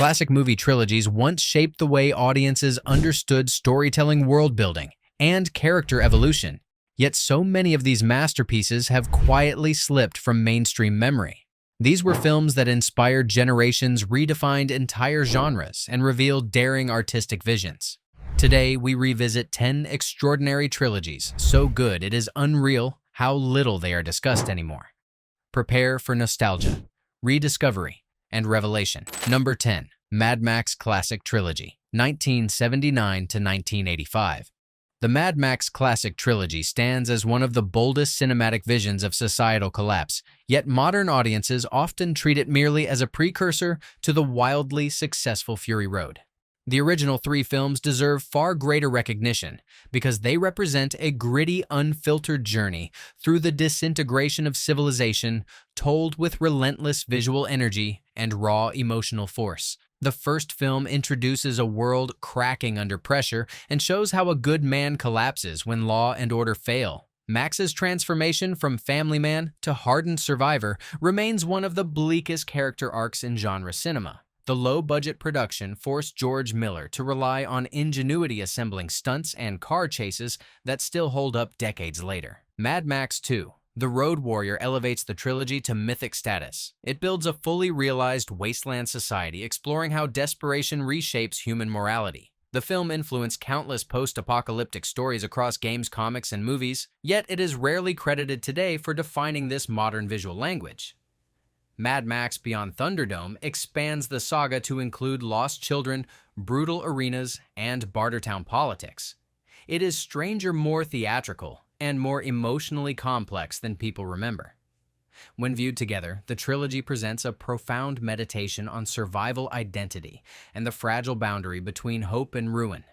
Classic movie trilogies once shaped the way audiences understood storytelling, world building, and character evolution. Yet so many of these masterpieces have quietly slipped from mainstream memory. These were films that inspired generations, redefined entire genres, and revealed daring artistic visions. Today, we revisit 10 extraordinary trilogies, so good it is unreal how little they are discussed anymore. Prepare for nostalgia, rediscovery, and revelation. Number 10. Mad Max Classic Trilogy, 1979 to 1985. The Mad Max Classic Trilogy stands as one of the boldest cinematic visions of societal collapse, yet modern audiences often treat it merely as a precursor to the wildly successful Fury Road. The original three films deserve far greater recognition because they represent a gritty, unfiltered journey through the disintegration of civilization, told with relentless visual energy and raw emotional force. The first film introduces a world cracking under pressure and shows how a good man collapses when law and order fail. Max's transformation from family man to hardened survivor remains one of the bleakest character arcs in genre cinema. The low-budget production forced George Miller to rely on ingenuity assembling stunts and car chases that still hold up decades later. Mad Max 2. The Road Warrior elevates the trilogy to mythic status. It builds a fully realized wasteland society exploring how desperation reshapes human morality. The film influenced countless post-apocalyptic stories across games, comics, and movies, yet it is rarely credited today for defining this modern visual language. Mad Max Beyond Thunderdome expands the saga to include lost children, brutal arenas, and Bartertown politics. It is stranger, more theatrical, and more emotionally complex than people remember. When viewed together, the trilogy presents a profound meditation on survival identity and the fragile boundary between hope and ruin.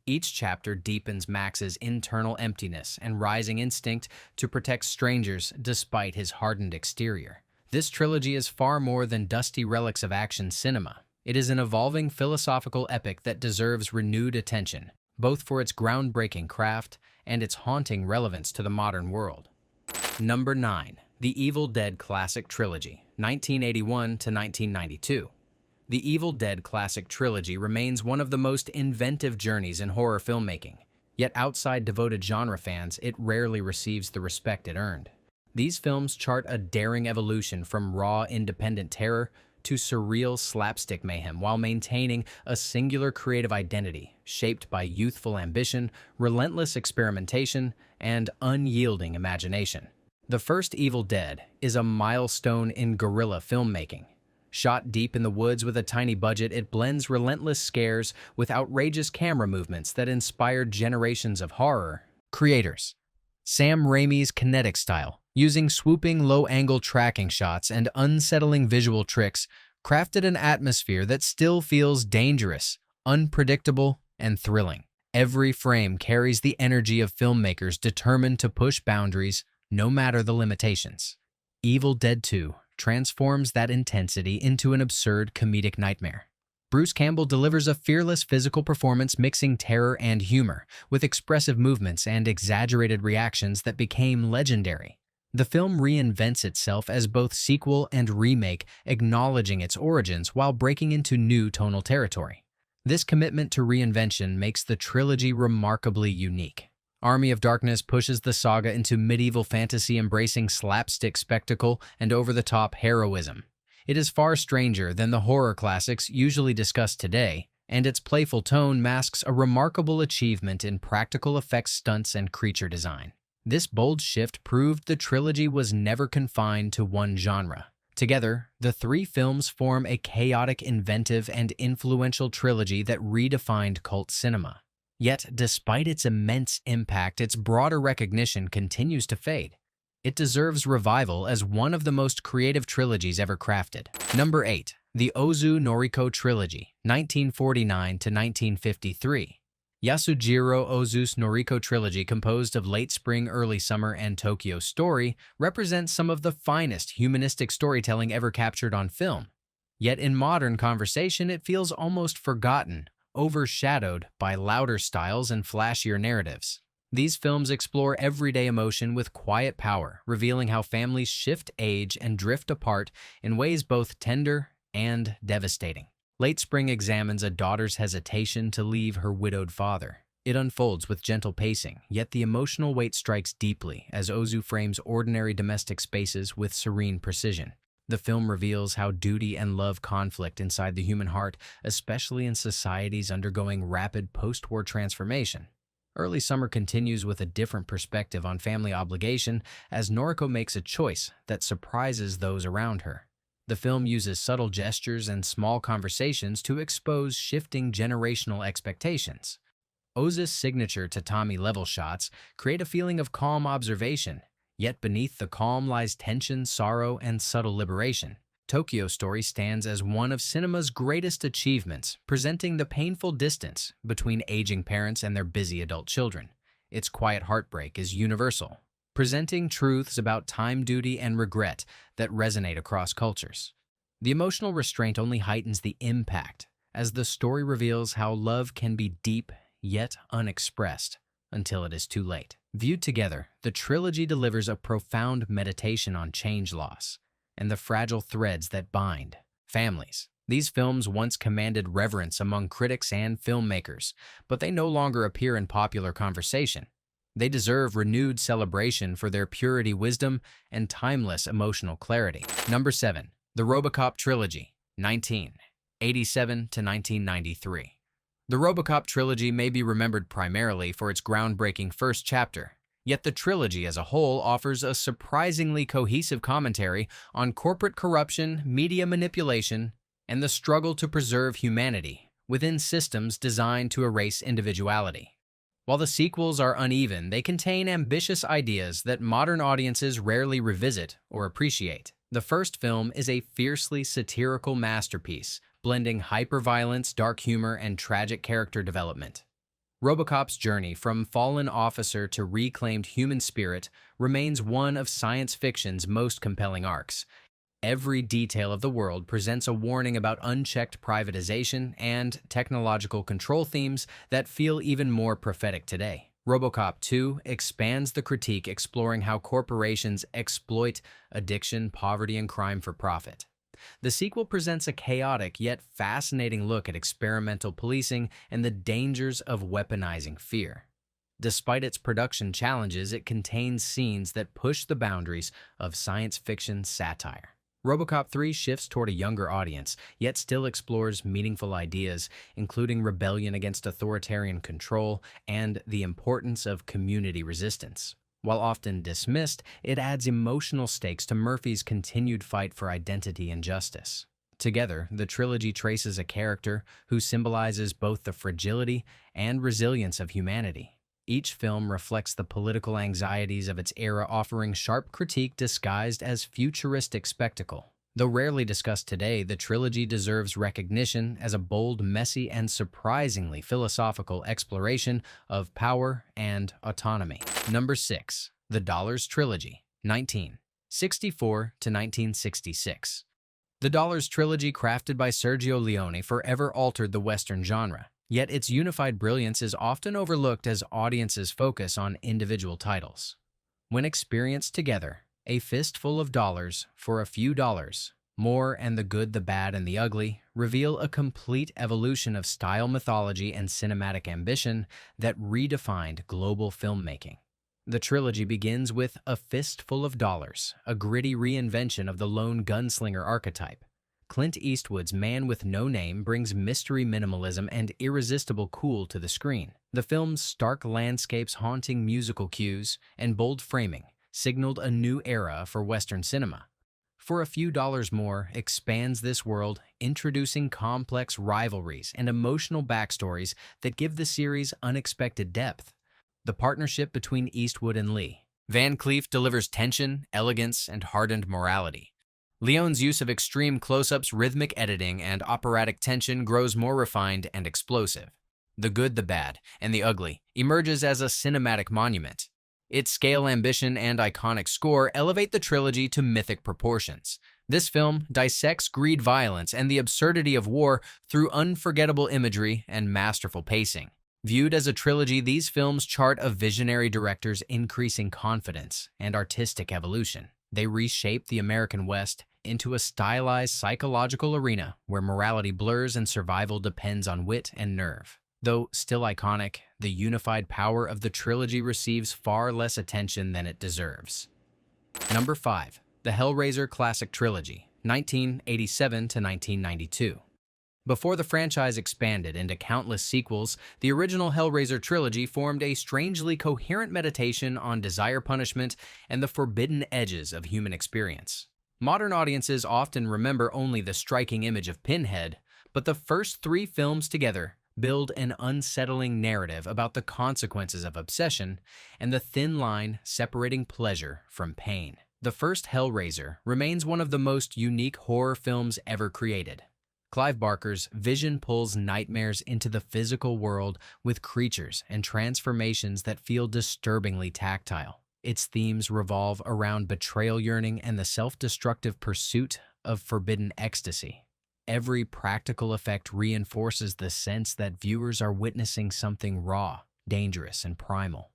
Each chapter deepens Max's internal emptiness and rising instinct to protect strangers despite his hardened exterior. This trilogy is far more than dusty relics of action cinema. It is an evolving philosophical epic that deserves renewed attention, both for its groundbreaking craft and its haunting relevance to the modern world. Number 9. The Evil Dead Classic Trilogy, 1981 to 1992. The Evil Dead Classic Trilogy remains one of the most inventive journeys in horror filmmaking, yet outside devoted genre fans, it rarely receives the respect it earned. These films chart a daring evolution from raw, independent terror to surreal slapstick mayhem while maintaining a singular creative identity shaped by youthful ambition, relentless experimentation, and unyielding imagination. The first Evil Dead is a milestone in guerrilla filmmaking. Shot deep in the woods with a tiny budget, it blends relentless scares with outrageous camera movements that inspired generations of horror creators. Sam Raimi's kinetic style, using swooping low-angle tracking shots and unsettling visual tricks, crafted an atmosphere that still feels dangerous, unpredictable, and thrilling. Every frame carries the energy of filmmakers determined to push boundaries, no matter the limitations. Evil Dead 2 transforms that intensity into an absurd comedic nightmare. Bruce Campbell delivers a fearless physical performance mixing terror and humor, with expressive movements and exaggerated reactions that became legendary. The film reinvents itself as both sequel and remake, acknowledging its origins while breaking into new tonal territory. This commitment to reinvention makes the trilogy remarkably unique. Army of Darkness pushes the saga into medieval fantasy, embracing slapstick spectacle and over-the-top heroism. It is far stranger than the horror classics usually discussed today, and its playful tone masks a remarkable achievement in practical effects, stunts, and creature design. This bold shift proved the trilogy was never confined to one genre. Together, the three films form a chaotic, inventive, and influential trilogy that redefined cult cinema. Yet, despite its immense impact, its broader recognition continues to fade. It deserves revival as one of the most creative trilogies ever crafted. Number 8. The Ozu Noriko Trilogy, 1949 to 1953. Yasujiro Ozu's Noriko trilogy, composed of Late Spring, Early Summer, and Tokyo Story, represents some of the finest humanistic storytelling ever captured on film. Yet in modern conversation, it feels almost forgotten, overshadowed by louder styles and flashier narratives. These films explore everyday emotion with quiet power, revealing how families shift, age, and drift apart in ways both tender and devastating. Late Spring examines a daughter's hesitation to leave her widowed father. It unfolds with gentle pacing, yet the emotional weight strikes deeply as Ozu frames ordinary domestic spaces with serene precision. The film reveals how duty and love conflict inside the human heart, especially in societies undergoing rapid post-war transformation. Early Summer continues with a different perspective on family obligation as Noriko makes a choice that surprises those around her. The film uses subtle gestures and small conversations to expose shifting generational expectations. Oza's signature tatami level shots create a feeling of calm observation, yet beneath the calm lies tension, sorrow, and subtle liberation. Tokyo Story stands as one of cinema's greatest achievements, presenting the painful distance between aging parents and their busy adult children. Its quiet heartbreak is universal, presenting truths about time, duty, and regret that resonate across cultures. The emotional restraint only heightens the impact, as the story reveals how love can be deep yet unexpressed until it is too late. Viewed together, the trilogy delivers a profound meditation on change loss and the fragile threads that bind families. These films once commanded reverence among critics and filmmakers, but they no longer appear in popular conversation. They deserve renewed celebration for their purity, wisdom, and timeless emotional clarity. Number 7. The RoboCop Trilogy, 1987 to 1993. The RoboCop trilogy may be remembered primarily for its groundbreaking first chapter, yet the trilogy as a whole offers a surprisingly cohesive commentary on corporate corruption, media manipulation, and the struggle to preserve humanity within systems designed to erase individuality. While the sequels are uneven, they contain ambitious ideas that modern audiences rarely revisit or appreciate. The first film is a fiercely satirical masterpiece, blending hyperviolence, dark humor, and tragic character development. RoboCop's journey from fallen officer to reclaimed human spirit remains one of science fiction's most compelling arcs. Every detail of the world presents a warning about unchecked privatization and technological control themes that feel even more prophetic today. RoboCop 2 expands the critique, exploring how corporations exploit addiction, poverty, and crime for profit. The sequel presents a chaotic yet fascinating look at experimental policing and the dangers of weaponizing fear. Despite its production challenges, it contains scenes that push the boundaries of science fiction satire. RoboCop 3 shifts toward a younger audience, yet still explores meaningful ideas, including rebellion against authoritarian control and the importance of community resistance. While often dismissed, it adds emotional stakes to Murphy's continued fight for identity and justice. Together, the trilogy traces a character who symbolizes both the fragility and resilience of humanity. Each film reflects the political anxieties of its era, offering sharp critique disguised as futuristic spectacle. Though rarely discussed today, the trilogy deserves recognition as a bold, messy, and surprisingly philosophical exploration of power and autonomy. Number 6. The Dollars Trilogy, 1964 to 1966. The Dollars Trilogy, crafted by Sergio Leone, forever altered the Western genre. Yet its unified brilliance is often overlooked as audiences focus on individual titles. When experienced together, A Fistful of Dollars for a Few Dollars, More, and The Good, the Bad, and the Ugly reveal a complete evolution of style, mythology, and cinematic ambition that redefined global filmmaking. The trilogy begins with A Fistful of Dollars, a gritty reinvention of the lone gunslinger archetype. Clint Eastwood's Man with No Name brings mystery, minimalism, and irresistible cool to the screen. The film's stark landscapes, haunting musical cues, and bold framing signaled a new era for Western cinema. For a Few Dollars More expands this world, introducing complex rivalries and emotional backstories that give the series unexpected depth. The partnership between Eastwood and Lee. Van Cleef delivers tension, elegance, and hardened morality. Leone's use of extreme close-ups, rhythmic editing, and operatic tension grows more refined and explosive. The Good, the Bad, and the Ugly emerges as a cinematic monument. Its scale, ambition, and iconic score elevate the trilogy to mythic proportions. This film dissects greed, violence, and the absurdity of war through unforgettable imagery and masterful pacing. Viewed as a trilogy, these films chart a visionary director's increasing confidence and artistic evolution. They reshape the American West, into a stylized psychological arena where morality blurs and survival depends on wit and nerve. Though still iconic, the unified power of the trilogy receives far less attention than it deserves. Number 5. The Hellraiser Classic Trilogy, 1987 to 1992. Before the franchise expanded into countless sequels, the original Hellraiser trilogy formed a strangely coherent meditation on desire, punishment, and the forbidden edges of human experience. Modern audiences often remember only the striking image of Pinhead, but the first 3 films together build an unsettling narrative about the consequences of obsession and the thin line separating pleasure from pain. The first Hellraiser remains one of the most unique horror films ever created. Clive Barker's vision pulls nightmares into the physical world with creatures and transformations that feel disturbingly tactile. Its themes revolve around betrayal yearning and the self-destructive pursuit of forbidden ecstasy. Every practical effect reinforces the sense that viewers are witnessing something raw, dangerous, and primal.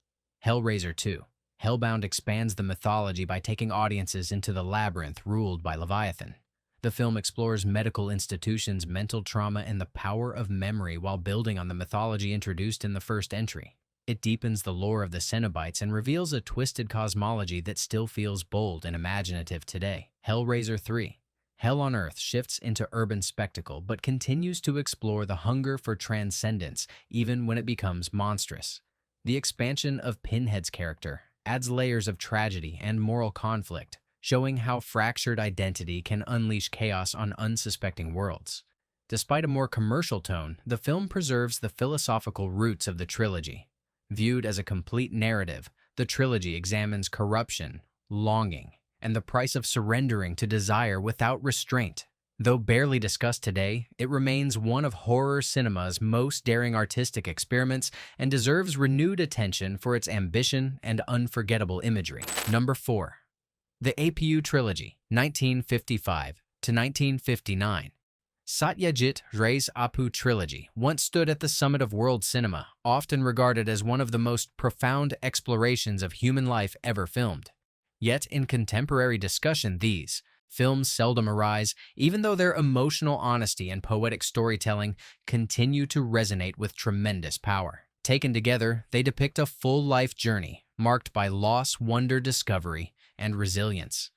Hellraiser 2. Hellbound expands the mythology by taking audiences into the labyrinth ruled by Leviathan. The film explores medical institutions, mental trauma, and the power of memory while building on the mythology introduced in the first entry. It deepens the lore of the Cenobites and reveals a twisted cosmology that still feels bold and imaginative today. Hellraiser 3. Hell on Earth shifts into urban spectacle but continues to explore the hunger for transcendence even when it becomes monstrous. The expansion of Pinhead's character adds layers of tragedy and moral conflict, showing how fractured identity can unleash chaos on unsuspecting worlds. Despite a more commercial tone, the film preserves the philosophical roots of the trilogy. Viewed as a complete narrative, the trilogy examines corruption, longing, and the price of surrendering to desire without restraint. Though barely discussed today, it remains one of horror cinema's most daring artistic experiments and deserves renewed attention for its ambition and unforgettable imagery. Number 4. The APU Trilogy, 1955 to 1959. Satyajit Ray's Apu trilogy once stood at the summit of world cinema, often regarded as one of the most profound explorations of human life ever filmed. Yet, in contemporary discussion, these films seldom arise, even though their emotional honesty and poetic storytelling continue to resonate with tremendous power. Taken together, they depict a full life journey marked by loss, wonder, discovery, and resilience.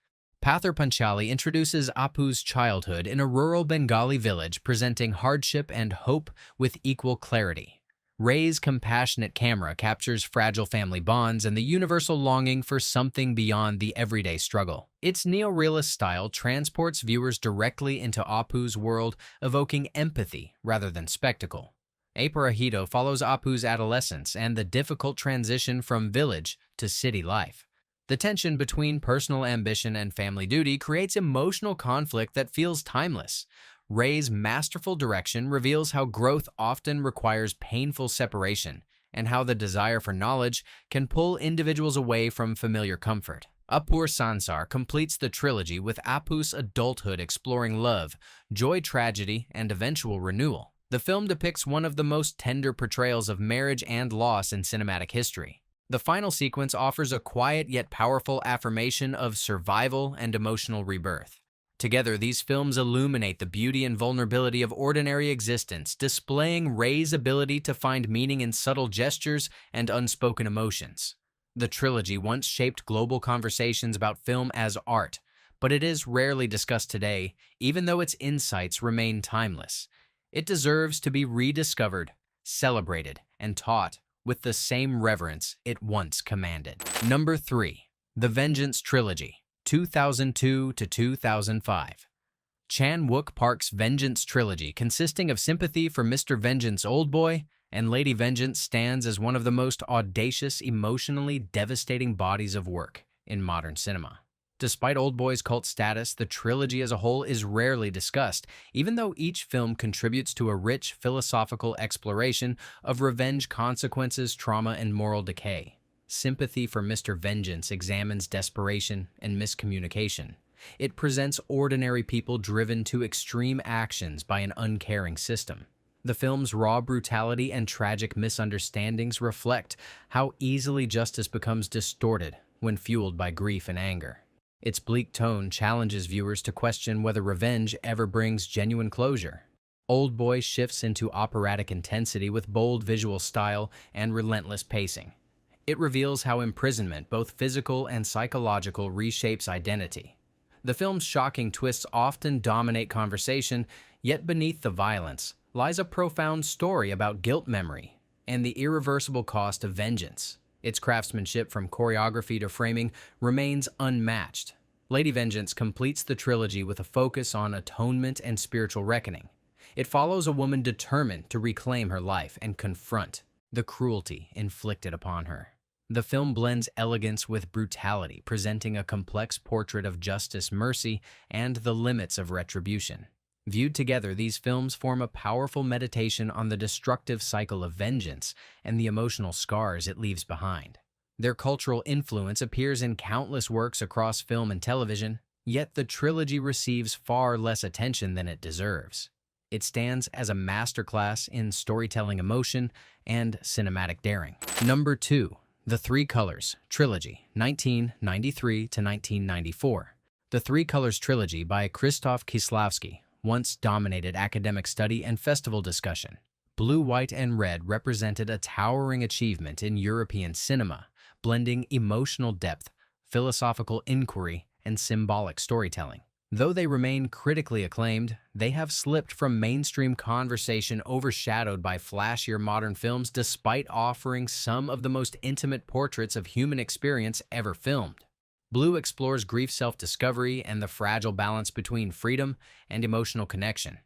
Pather Panchali introduces Apu's childhood in a rural Bengali village, presenting hardship and hope with equal clarity. Ray's compassionate camera captures fragile family bonds and the universal longing for something beyond the everyday struggle. Its neorealist style transports viewers directly into Apu's world, evoking empathy rather than spectacle. Aparajito follows Apu's adolescence and the difficult transition from village to city life. The tension between personal ambition and family duty creates emotional conflict that feels timeless. Ray's masterful direction reveals how growth often requires painful separation and how the desire for knowledge can pull individuals away from familiar comfort. Apur Sansar completes the trilogy with Apu's adulthood exploring love, joy, tragedy, and eventual renewal. The film depicts one of the most tender portrayals of marriage and loss in cinematic history. The final sequence offers a quiet yet powerful affirmation of survival and emotional rebirth. Together, these films illuminate the beauty and vulnerability of ordinary existence, displaying Ray's ability to find meaning in subtle gestures and unspoken emotions. The trilogy once shaped global conversations about film as art, but it is rarely discussed today, even though its insights remain timeless. It deserves to be rediscovered, celebrated, and taught with the same reverence it once commanded. Number 3. The Vengeance Trilogy, 2002 to 2005. Chan Wook Park's Vengeance Trilogy, consisting of sympathy for Mr. Vengeance Oldboy and Lady Vengeance, stands as one of the most audacious, emotionally devastating bodies of work in modern cinema. Despite Oldboy's cult status, the trilogy as a whole is rarely discussed, even though each film contributes to a rich philosophical exploration of revenge, consequences, trauma, and moral decay. Sympathy for Mr. Vengeance examines desperation and miscommunication. It presents ordinary people driven to extreme actions by an uncaring system. The film's raw brutality and tragic misunderstandings reflect how easily justice becomes distorted when fueled by grief and anger. Its bleak tone challenges viewers to question whether revenge ever brings genuine closure. Old Boy shifts into operatic intensity with bold visual style and relentless pacing. It reveals how imprisonment, both physical and psychological, reshapes identity. The film's shocking twists often dominate conversation, yet beneath the violence lies a profound story about guilt memory and the irreversible cost of vengeance. Its craftsmanship, from choreography to framing, remains unmatched. Lady Vengeance completes the trilogy with a focus on atonement and spiritual reckoning. It follows a woman determined to reclaim her life and confront the cruelty inflicted upon her. The film blends elegance with brutality, presenting a complex portrait of justice, mercy, and the limits of retribution. Viewed together, these films form a powerful meditation on the destructive cycle of vengeance and the emotional scars it leaves behind. Their cultural influence appears in countless works across film and television, yet the trilogy receives far less attention than it deserves. It stands as a masterclass in storytelling emotion and cinematic daring. Number 2. The Three Colors Trilogy, 1993 to 1994. The Three Colors Trilogy by Krzysztof Kieślowski once dominated academic study and festival discussion. Blue, White, and Red represented a towering achievement in European cinema, blending emotional depth, philosophical inquiry, and symbolic storytelling. Though they remain critically acclaimed, they have slipped from mainstream conversation, overshadowed by flashier modern films despite offering some of the most intimate portraits of human experience ever filmed. Blue explores grief, self-discovery, and the fragile balance between freedom and emotional connection.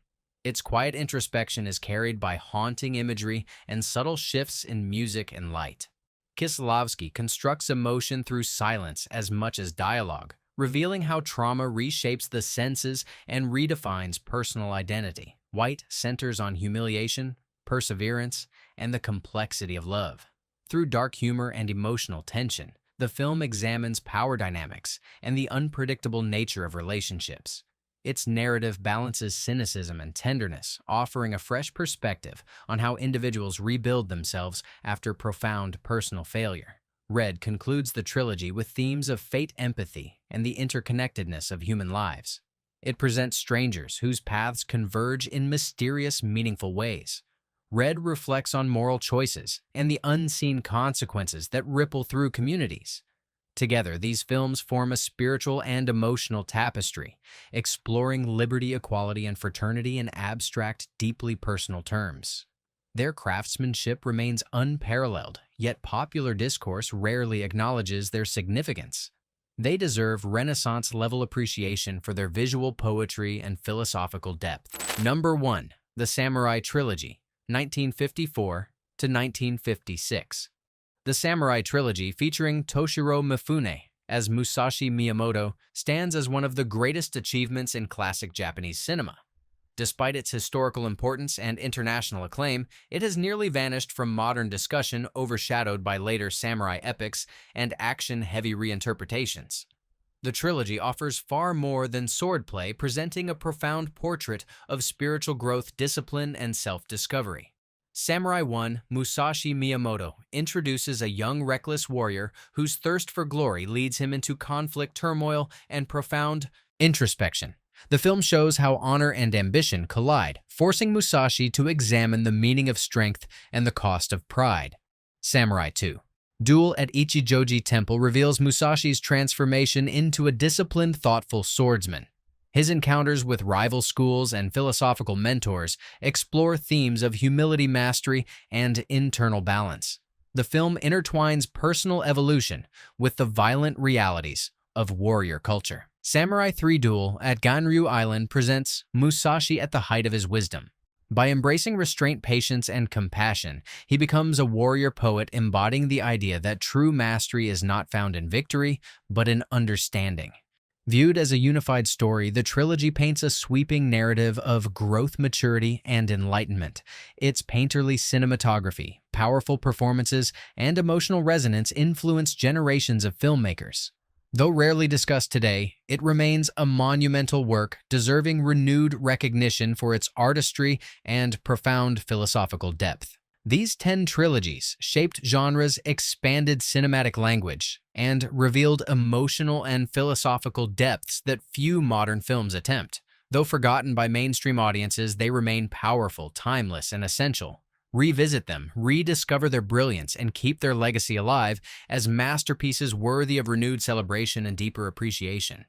Its quiet introspection is carried by haunting imagery and subtle shifts in music and light. Kieślowski constructs emotion through silence as much as dialogue, revealing how trauma reshapes the senses and redefines personal identity. White centers on humiliation, perseverance, and the complexity of love. Through dark humor and emotional tension, the film examines power dynamics and the unpredictable nature of relationships. Its narrative balances cynicism and tenderness, offering a fresh perspective on how individuals rebuild themselves after profound personal failure. Red concludes the trilogy with themes of fate, empathy, and the interconnectedness of human lives. It presents strangers whose paths converge in mysterious, meaningful ways. Red reflects on moral choices and the unseen consequences that ripple through communities. Together, these films form a spiritual and emotional tapestry, exploring liberty, equality, and fraternity in abstract, deeply personal terms. Their craftsmanship remains unparalleled, yet popular discourse rarely acknowledges their significance. They deserve Renaissance-level appreciation for their visual poetry and philosophical depth. Number 1. The Samurai Trilogy, 1954 to 1956. The Samurai Trilogy, featuring Toshiro Mifune as Musashi Miyamoto, stands as one of the greatest achievements in classic Japanese cinema. Despite its historical importance and international acclaim, it has nearly vanished from modern discussion, overshadowed by later samurai epics and action-heavy reinterpretations. The trilogy offers far more than swordplay, presenting a profound portrait of spiritual growth, discipline, and self-discovery. Samurai 1, Musashi Miyamoto, introduces a young, reckless warrior whose thirst for glory leads him into conflict, turmoil, and profound introspection. The film shows how honor and ambition collide, forcing Musashi to examine the meaning of strength and the cost of pride. Samurai 2. Duel at Ichijoji Temple reveals Musashi's transformation into a disciplined, thoughtful swordsman. His encounters with rival schools and philosophical mentors explore themes of humility, mastery, and internal balance. The film intertwines personal evolution with the violent realities of warrior culture. Samurai 3 Duel at Ganryu Island presents Musashi at the height of his wisdom. By embracing restraint, patience, and compassion, he becomes a warrior poet, embodying the idea that true mastery is not found in victory, but in understanding. Viewed as a unified story, the trilogy paints a sweeping narrative of growth, maturity, and enlightenment. Its painterly cinematography, powerful performances, and emotional resonance influence generations of filmmakers. Though rarely discussed today, it remains a monumental work deserving renewed recognition for its artistry and profound philosophical depth. These 10 trilogies shaped genres, expanded cinematic language, and revealed emotional and philosophical depths that few modern films attempt. Though forgotten by mainstream audiences, they remain powerful, timeless, and essential. Revisit them, rediscover their brilliance, and keep their legacy alive as masterpieces worthy of renewed celebration and deeper appreciation.